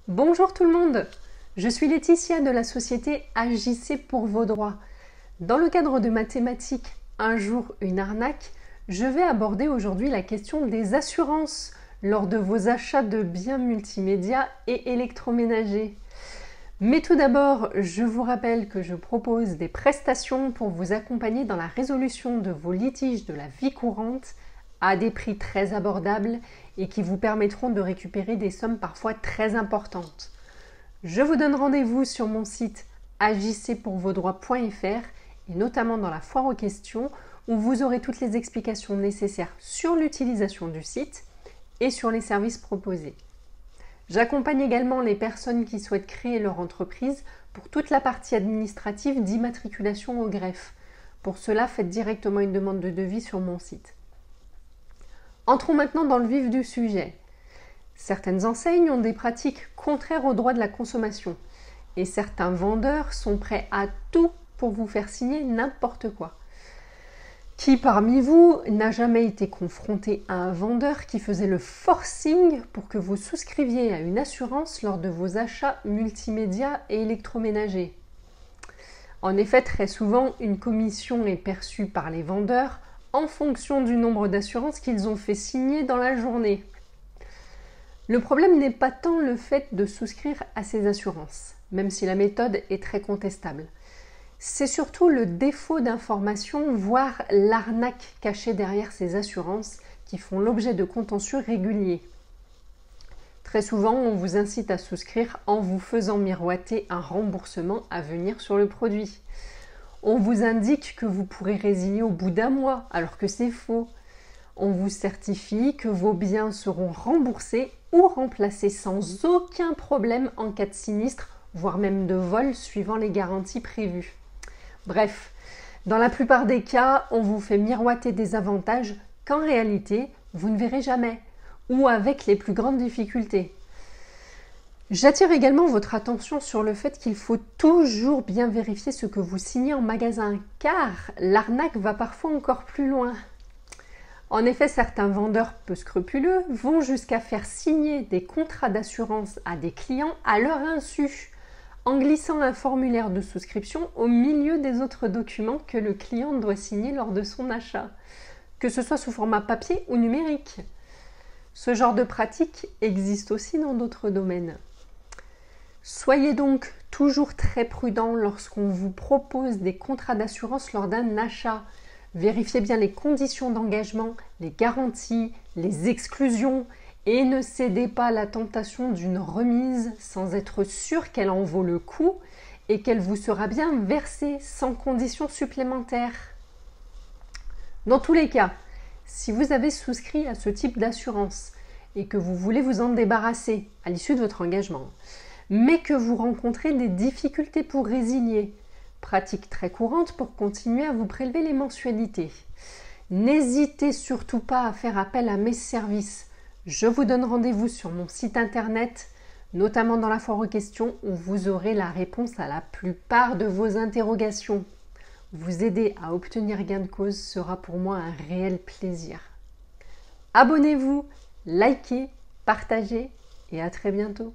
Bonjour tout le monde, je suis Laetitia de la société Agissez pour vos droits. Dans le cadre de ma thématique Un jour une arnaque, je vais aborder aujourd'hui la question des assurances lors de vos achats de biens multimédia et électroménagers. Mais tout d'abord, je vous rappelle que je propose des prestations pour vous accompagner dans la résolution de vos litiges de la vie courante à des prix très abordables et qui vous permettront de récupérer des sommes parfois très importantes. Je vous donne rendez-vous sur mon site agissezpourvosdroits.fr et notamment dans la foire aux questions où vous aurez toutes les explications nécessaires sur l'utilisation du site et sur les services proposés. J'accompagne également les personnes qui souhaitent créer leur entreprise pour toute la partie administrative d'immatriculation au greffe. Pour cela, faites directement une demande de devis sur mon site. Entrons maintenant dans le vif du sujet. Certaines enseignes ont des pratiques contraires aux droits de la consommation et certains vendeurs sont prêts à tout pour vous faire signer n'importe quoi. Qui parmi vous n'a jamais été confronté à un vendeur qui faisait le forcing pour que vous souscriviez à une assurance lors de vos achats multimédia et électroménagers? En effet, très souvent, une commission est perçue par les vendeurs en fonction du nombre d'assurances qu'ils ont fait signer dans la journée. Le problème n'est pas tant le fait de souscrire à ces assurances, même si la méthode est très contestable. C'est surtout le défaut d'information, voire l'arnaque cachée derrière ces assurances qui font l'objet de contentieux réguliers. Très souvent, on vous incite à souscrire en vous faisant miroiter un remboursement à venir sur le produit. On vous indique que vous pourrez résilier au bout d'un mois, alors que c'est faux. On vous certifie que vos biens seront remboursés ou remplacés sans aucun problème en cas de sinistre, voire même de vol suivant les garanties prévues. Bref, dans la plupart des cas, on vous fait miroiter des avantages qu'en réalité, vous ne verrez jamais, ou avec les plus grandes difficultés. J'attire également votre attention sur le fait qu'il faut toujours bien vérifier ce que vous signez en magasin, car l'arnaque va parfois encore plus loin. En effet, certains vendeurs peu scrupuleux vont jusqu'à faire signer des contrats d'assurance à des clients à leur insu, en glissant un formulaire de souscription au milieu des autres documents que le client doit signer lors de son achat, que ce soit sous format papier ou numérique. Ce genre de pratique existe aussi dans d'autres domaines. Soyez donc toujours très prudent lorsqu'on vous propose des contrats d'assurance lors d'un achat. Vérifiez bien les conditions d'engagement, les garanties, les exclusions et ne cédez pas à la tentation d'une remise sans être sûr qu'elle en vaut le coup et qu'elle vous sera bien versée sans conditions supplémentaires. Dans tous les cas, si vous avez souscrit à ce type d'assurance et que vous voulez vous en débarrasser à l'issue de votre engagement, mais que vous rencontrez des difficultés pour résilier, pratique très courante pour continuer à vous prélever les mensualités, n'hésitez surtout pas à faire appel à mes services. Je vous donne rendez-vous sur mon site internet, notamment dans la foire aux questions où vous aurez la réponse à la plupart de vos interrogations. Vous aider à obtenir gain de cause sera pour moi un réel plaisir. Abonnez-vous, likez, partagez et à très bientôt.